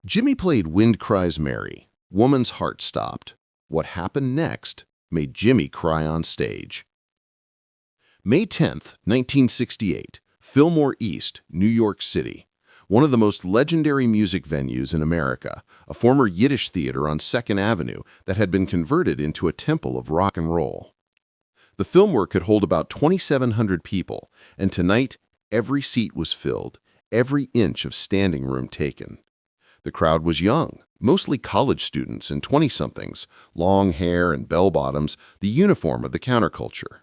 Jimi played Wind Cries Mary. Woman's heart stopped. What happened next made Jimi cry on stage. May 10th, 1968, Fillmore East, New York City. One of the most legendary music venues in America, a former Yiddish theater on 2nd Avenue that had been converted into a temple of rock and roll. The Fillmore could hold about 2,700 people, and tonight, every seat was filled, every inch of standing room taken. The crowd was young, mostly college students and 20-somethings, long hair and bell-bottoms, the uniform of the counterculture.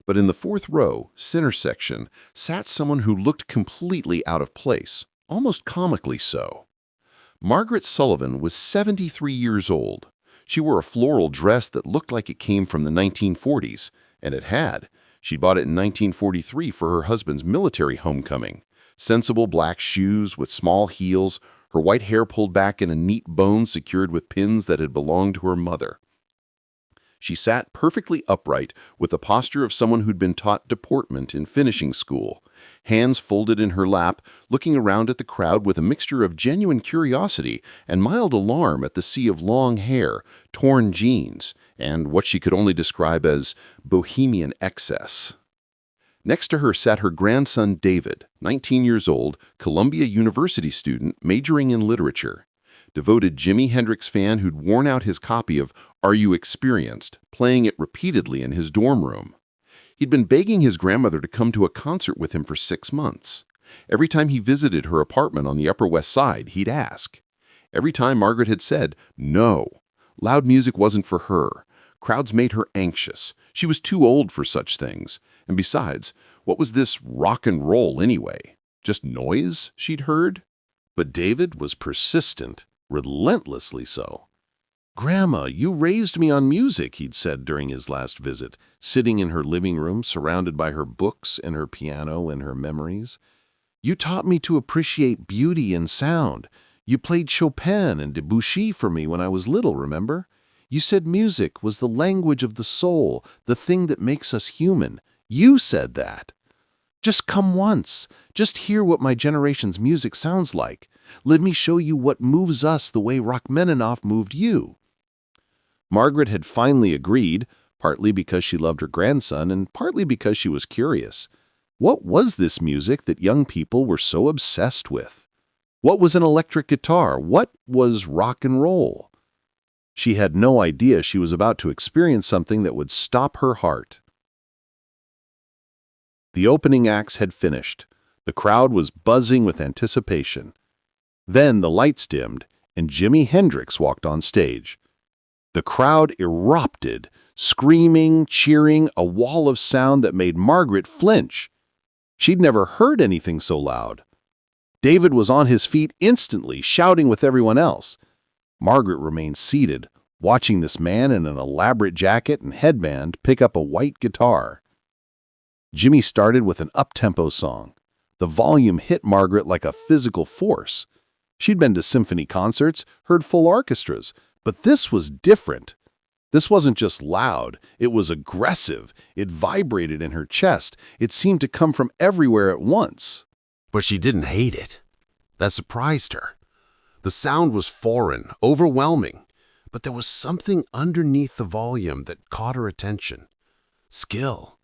But in the fourth row, center section, sat someone who looked completely out of place, almost comically so. Margaret Sullivan was 73 years old. She wore a floral dress that looked like it came from the 1940s, and it had. She bought it in 1943 for her husband's military homecoming. Sensible black shoes with small heels, her white hair pulled back in a neat bone secured with pins that had belonged to her mother. She sat perfectly upright with the posture of someone who'd been taught deportment in finishing school, hands folded in her lap, looking around at the crowd with a mixture of genuine curiosity and mild alarm at the sea of long hair, torn jeans, and what she could only describe as bohemian excess. Next to her sat her grandson David, 19 years old, Columbia University student majoring in literature. Devoted Jimi Hendrix fan who'd worn out his copy of Are You Experienced, playing it repeatedly in his dorm room. He'd been begging his grandmother to come to a concert with him for 6 months. Every time he visited her apartment on the Upper West Side, he'd ask. Every time Margaret had said, no. Loud music wasn't for her. Crowds made her anxious. She was too old for such things. And besides, what was this rock and roll anyway? Just noise she'd heard? But David was persistent. Relentlessly so. "Grandma, you raised me on music," he'd said during his last visit, sitting in her living room surrounded by her books and her piano and her memories. "You taught me to appreciate beauty and sound. You played Chopin and Debussy for me when I was little, remember? You said music was the language of the soul, the thing that makes us human. You said that. Just come once. Just hear what my generation's music sounds like. Let me show you what moves us the way Rachmaninoff moved you." Margaret had finally agreed, partly because she loved her grandson and partly because she was curious. What was this music that young people were so obsessed with? What was an electric guitar? What was rock and roll? She had no idea she was about to experience something that would stop her heart. The opening acts had finished. The crowd was buzzing with anticipation. Then the lights dimmed, and Jimi Hendrix walked on stage. The crowd erupted, screaming, cheering, a wall of sound that made Margaret flinch. She'd never heard anything so loud. David was on his feet instantly, shouting with everyone else. Margaret remained seated, watching this man in an elaborate jacket and headband pick up a white guitar. Jimi started with an up-tempo song. The volume hit Margaret like a physical force. She'd been to symphony concerts, heard full orchestras, but this was different. This wasn't just loud, it was aggressive. It vibrated in her chest. It seemed to come from everywhere at once. But she didn't hate it. That surprised her. The sound was foreign, overwhelming, but there was something underneath the volume that caught her attention. Skill.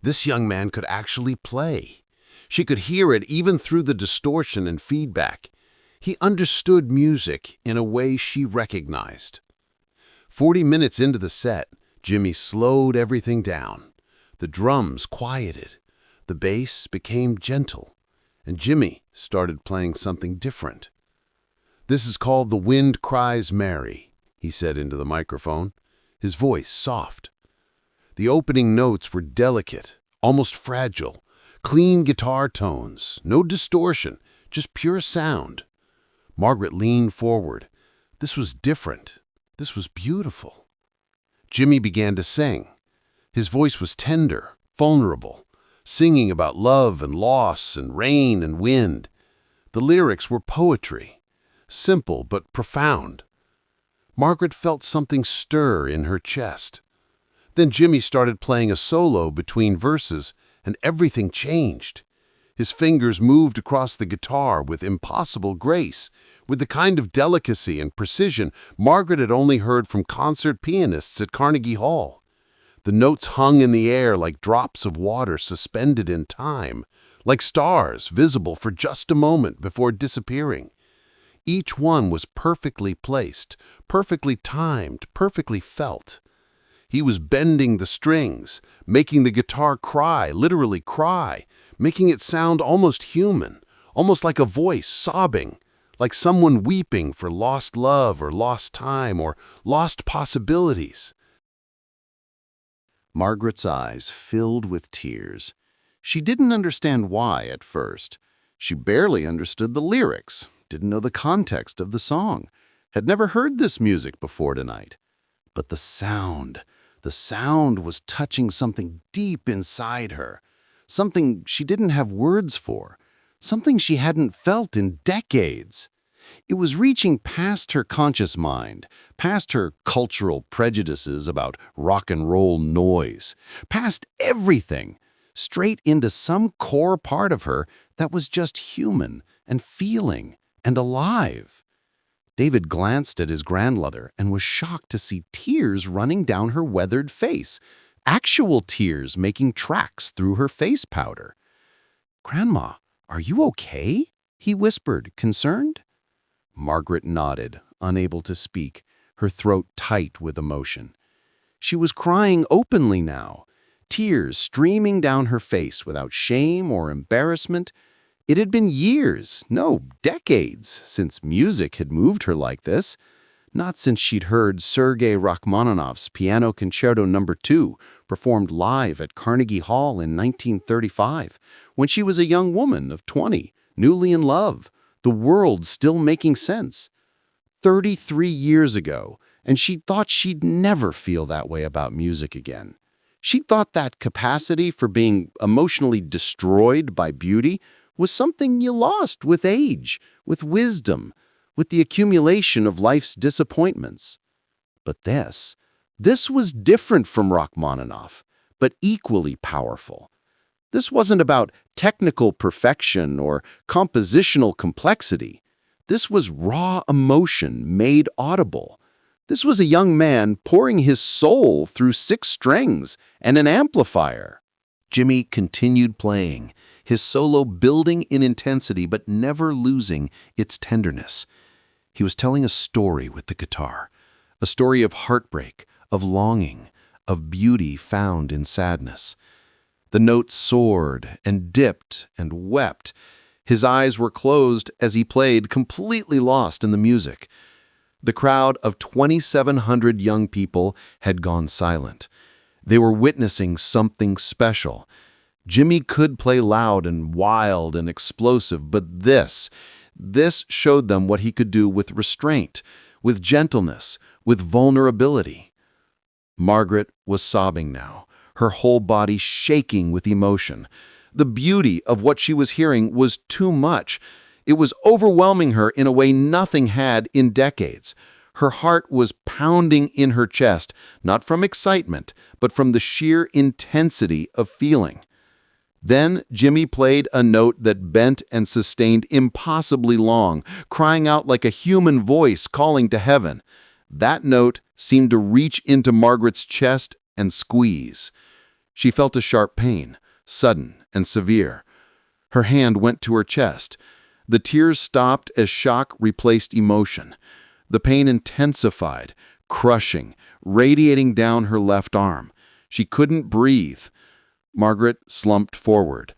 This young man could actually play. She could hear it even through the distortion and feedback. He understood music in a way she recognized. 40 minutes into the set, Jimi slowed everything down. The drums quieted. The bass became gentle. And Jimi started playing something different. "This is called The Wind Cries Mary," he said into the microphone, his voice soft. The opening notes were delicate, almost fragile, clean guitar tones, no distortion, just pure sound. Margaret leaned forward. This was different. This was beautiful. Jimi began to sing. His voice was tender, vulnerable, singing about love and loss and rain and wind. The lyrics were poetry, simple but profound. Margaret felt something stir in her chest. Then Jimi started playing a solo between verses, and everything changed. His fingers moved across the guitar with impossible grace, with the kind of delicacy and precision Margaret had only heard from concert pianists at Carnegie Hall. The notes hung in the air like drops of water suspended in time, like stars visible for just a moment before disappearing. Each one was perfectly placed, perfectly timed, perfectly felt. He was bending the strings, making the guitar cry, literally cry, making it sound almost human, almost like a voice sobbing, like someone weeping for lost love or lost time or lost possibilities. Margaret's eyes filled with tears. She didn't understand why at first. She barely understood the lyrics, didn't know the context of the song, had never heard this music before tonight. But the sound was touching something deep inside her, something she didn't have words for, something she hadn't felt in decades. It was reaching past her conscious mind, past her cultural prejudices about rock and roll noise, past everything, straight into some core part of her that was just human and feeling and alive. David glanced at his grandmother and was shocked to see tears running down her weathered face, actual tears making tracks through her face powder. "Grandma, are you okay?" he whispered, concerned. Margaret nodded, unable to speak, her throat tight with emotion. She was crying openly now, tears streaming down her face without shame or embarrassment. It had been years, no, decades, since music had moved her like this. Not since she'd heard Sergei Rachmaninoff's Piano Concerto No. 2 performed live at Carnegie Hall in 1935, when she was a young woman of 20, newly in love, the world still making sense. 33 years ago, and she thought she'd never feel that way about music again. She thought that capacity for being emotionally destroyed by beauty was something you lost with age, with wisdom, with the accumulation of life's disappointments. But this was different from Rachmaninoff, but equally powerful. This wasn't about technical perfection or compositional complexity. This was raw emotion made audible. This was a young man pouring his soul through 6 strings and an amplifier. Jimi continued playing, his solo building in intensity but never losing its tenderness. He was telling a story with the guitar, a story of heartbreak, of longing, of beauty found in sadness. The notes soared and dipped and wept. His eyes were closed as he played, completely lost in the music. The crowd of 2,700 young people had gone silent. They were witnessing something special. Jimi could play loud and wild and explosive, but this showed them what he could do with restraint, with gentleness, with vulnerability. Margaret was sobbing now, her whole body shaking with emotion. The beauty of what she was hearing was too much. It was overwhelming her in a way nothing had in decades. Her heart was pounding in her chest, not from excitement, but from the sheer intensity of feeling. Then Jimi played a note that bent and sustained impossibly long, crying out like a human voice calling to heaven. That note seemed to reach into Margaret's chest and squeeze. She felt a sharp pain, sudden and severe. Her hand went to her chest. The tears stopped as shock replaced emotion. The pain intensified, crushing, radiating down her left arm. She couldn't breathe. Margaret slumped forward.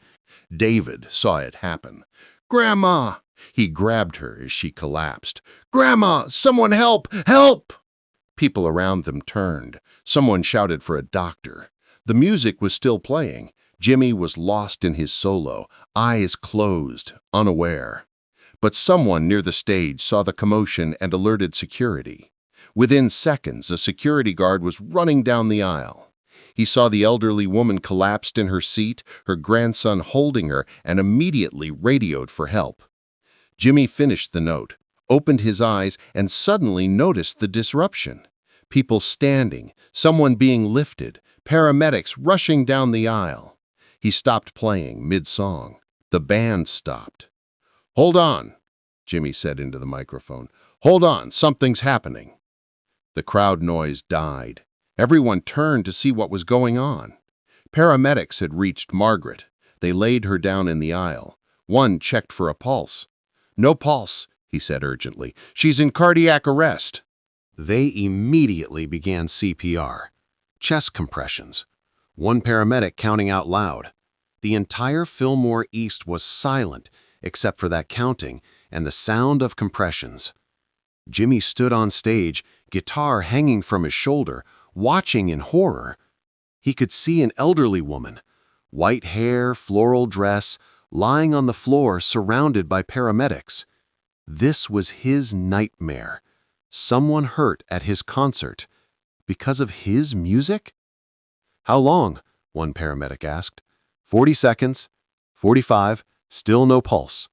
David saw it happen. "Grandma!" He grabbed her as she collapsed. "Grandma! Someone help! Help!" People around them turned. Someone shouted for a doctor. The music was still playing. Jimi was lost in his solo, eyes closed, unaware. But someone near the stage saw the commotion and alerted security. Within seconds, a security guard was running down the aisle. He saw the elderly woman collapsed in her seat, her grandson holding her, and immediately radioed for help. Jimi finished the note, opened his eyes, and suddenly noticed the disruption. People standing, someone being lifted, paramedics rushing down the aisle. He stopped playing mid-song. The band stopped. "Hold on." Jimi said into the microphone. "Hold on, something's happening." The crowd noise died. Everyone turned to see what was going on. Paramedics had reached Margaret. They laid her down in the aisle. One checked for a pulse. "No pulse," he said urgently. "She's in cardiac arrest." They immediately began CPR, chest compressions, one paramedic counting out loud. The entire Fillmore East was silent except for that counting and the sound of compressions. Jimi stood on stage, guitar hanging from his shoulder, watching in horror. He could see an elderly woman, white hair, floral dress, lying on the floor surrounded by paramedics. This was his nightmare. Someone hurt at his concert because of his music? "How long?" one paramedic asked. 40 seconds. 45. Still no pulse.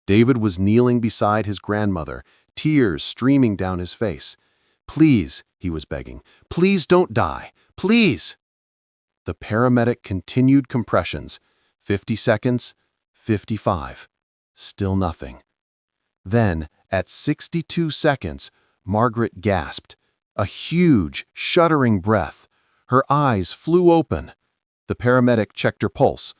David was kneeling beside his grandmother, tears streaming down his face. "Please," he was begging, "please don't die. Please." The paramedic continued compressions. 50 seconds. 55. Still nothing. Then, at 62 seconds, Margaret gasped. A huge, shuddering breath. Her eyes flew open. The paramedic checked her pulse.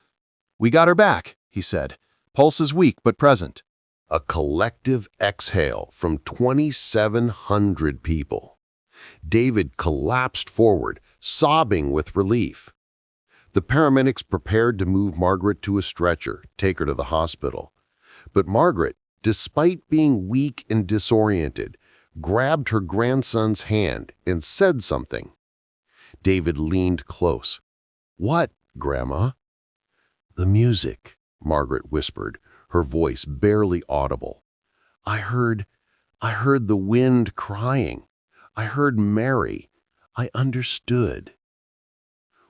"We got her back," he said. "Pulse is weak but present." A collective exhale from 2,700 people. David collapsed forward, sobbing with relief. The paramedics prepared to move Margaret to a stretcher, take her to the hospital. But Margaret, despite being weak and disoriented, grabbed her grandson's hand and said something. David leaned close. "What, Grandma?" "The music," Margaret whispered, her voice barely audible. I heard the wind crying. I heard Mary. I understood."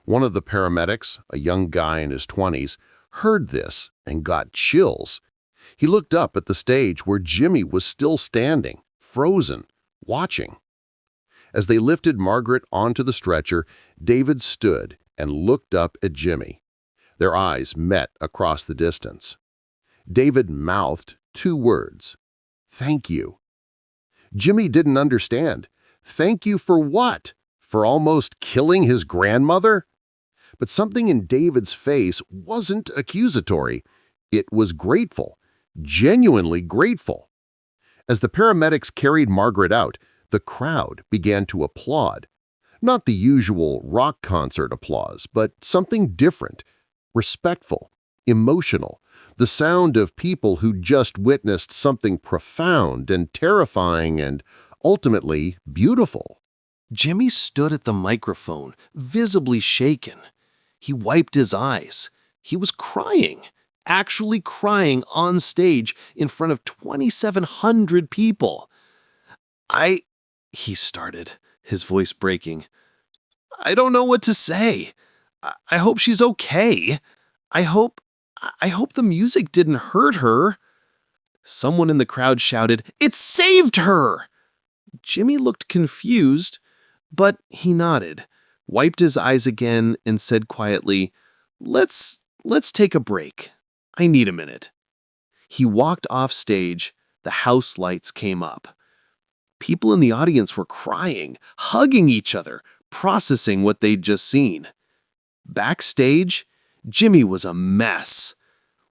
One of the paramedics, a young guy in his 20s, heard this and got chills. He looked up at the stage where Jimi was still standing, frozen, watching. As they lifted Margaret onto the stretcher, David stood and looked up at Jimi. Their eyes met across the distance. David mouthed 2 words. "Thank you." Jimi didn't understand. Thank you for what? For almost killing his grandmother? But something in David's face wasn't accusatory. It was grateful, genuinely grateful. As the paramedics carried Margaret out, the crowd began to applaud. Not the usual rock concert applause, but something different, respectful, emotional, the sound of people who just witnessed something profound and terrifying and ultimately beautiful. Jimi stood at the microphone, visibly shaken. He wiped his eyes. He was crying, actually crying on stage in front of 2,700 people. He started, his voice breaking. "I don't know what to say. I hope she's okay. I hope the music didn't hurt her." Someone in the crowd shouted, "It saved her!" Jimi looked confused, but he nodded, wiped his eyes again, and said quietly, Let's take a break. I need a minute." He walked off stage. The house lights came up. People in the audience were crying, hugging each other, processing what they'd just seen. Backstage, Jimi was a mess.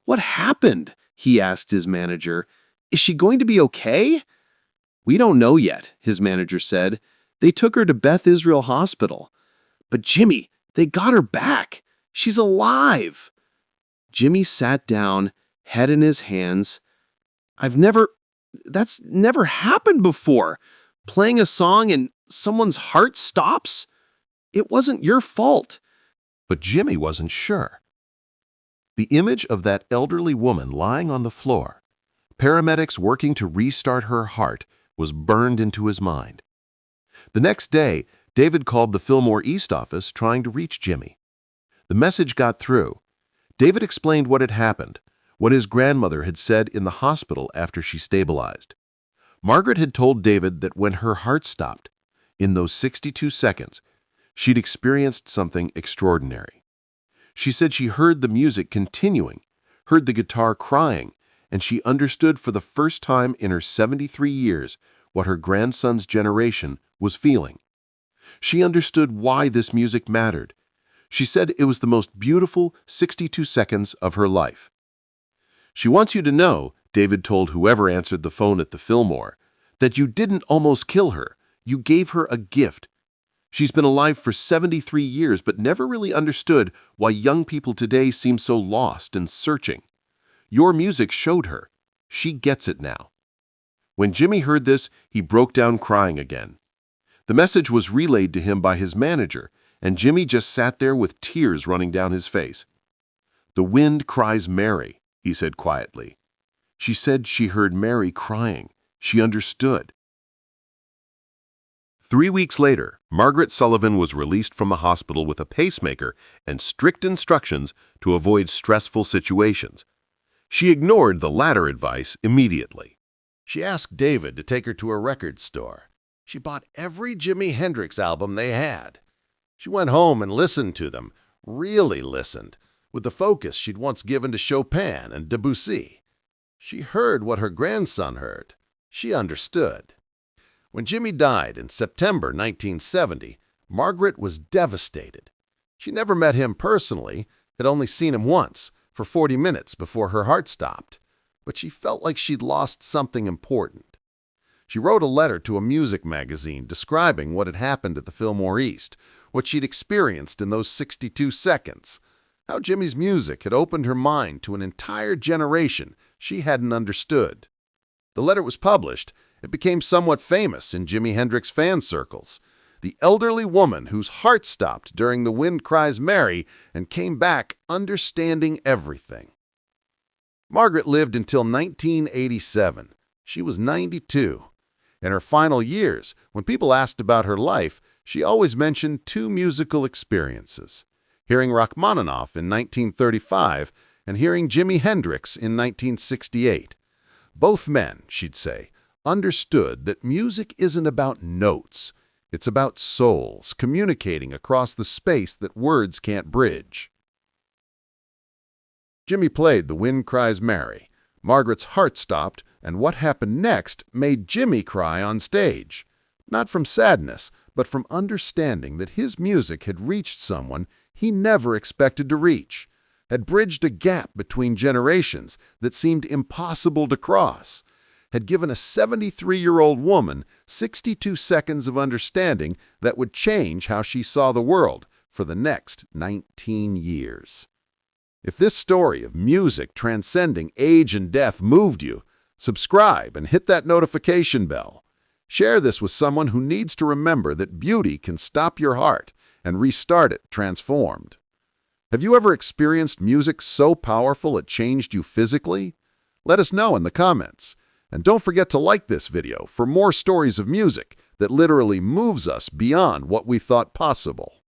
"What happened?" he asked his manager. "Is she going to be okay?" "We don't know yet," his manager said. "They took her to Beth Israel Hospital." "But Jimi, they got her back. She's alive." Jimi sat down, head in his hands. That's never happened before. Playing a song and someone's heart stops? It wasn't your fault." But Jimi wasn't sure. The image of that elderly woman lying on the floor, paramedics working to restart her heart, was burned into his mind. The next day, David called the Fillmore East office trying to reach Jimi. The message got through. David explained what had happened, what his grandmother had said in the hospital after she stabilized. Margaret had told David that when her heart stopped, in those 62 seconds, she'd experienced something extraordinary. She said she heard the music continuing, heard the guitar crying, and she understood for the first time in her 73 years what her grandson's generation was feeling. She understood why this music mattered. She said it was the most beautiful 62 seconds of her life. She wants you to know, David told whoever answered the phone at the Fillmore, that you didn't almost kill her, you gave her a gift. She's been alive for 73 years but never really understood why young people today seem so lost and searching. Your music showed her. She gets it now. When Jimi heard this, he broke down crying again. The message was relayed to him by his manager, and Jimi just sat there with tears running down his face. "The wind cries Mary," he said quietly. She said she heard Mary crying. She understood. 3 weeks later, Margaret Sullivan was released from a hospital with a pacemaker and strict instructions to avoid stressful situations. She ignored the latter advice immediately. She asked David to take her to a record store. She bought every Jimi Hendrix album they had. She went home and listened to them, really listened, with the focus she'd once given to Chopin and Debussy. She heard what her grandson heard. She understood. When Jimi died in September 1970, Margaret was devastated. She never met him personally, had only seen him once, for 40 minutes before her heart stopped, but she felt like she'd lost something important. She wrote a letter to a music magazine describing what had happened at the Fillmore East, what she'd experienced in those 62 seconds, how Jimi's music had opened her mind to an entire generation she hadn't understood. The letter was published. It became somewhat famous in Jimi Hendrix fan circles. The elderly woman whose heart stopped during The Wind Cries Mary and came back understanding everything. Margaret lived until 1987. She was 92. In her final years, when people asked about her life, she always mentioned two musical experiences: hearing Rachmaninoff in 1935 and hearing Jimi Hendrix in 1968. Both men, she'd say, understood that music isn't about notes. It's about souls communicating across the space that words can't bridge. Jimi played The Wind Cries Mary. Margaret's heart stopped, and what happened next made Jimi cry on stage. Not from sadness, but from understanding that his music had reached someone he never expected to reach, had bridged a gap between generations that seemed impossible to cross, had given a 73-year-old woman 62 seconds of understanding that would change how she saw the world for the next 19 years. If this story of music transcending age and death moved you, subscribe and hit that notification bell. Share this with someone who needs to remember that beauty can stop your heart and restart it transformed. Have you ever experienced music so powerful it changed you physically? Let us know in the comments. And don't forget to like this video for more stories of music that literally moves us beyond what we thought possible.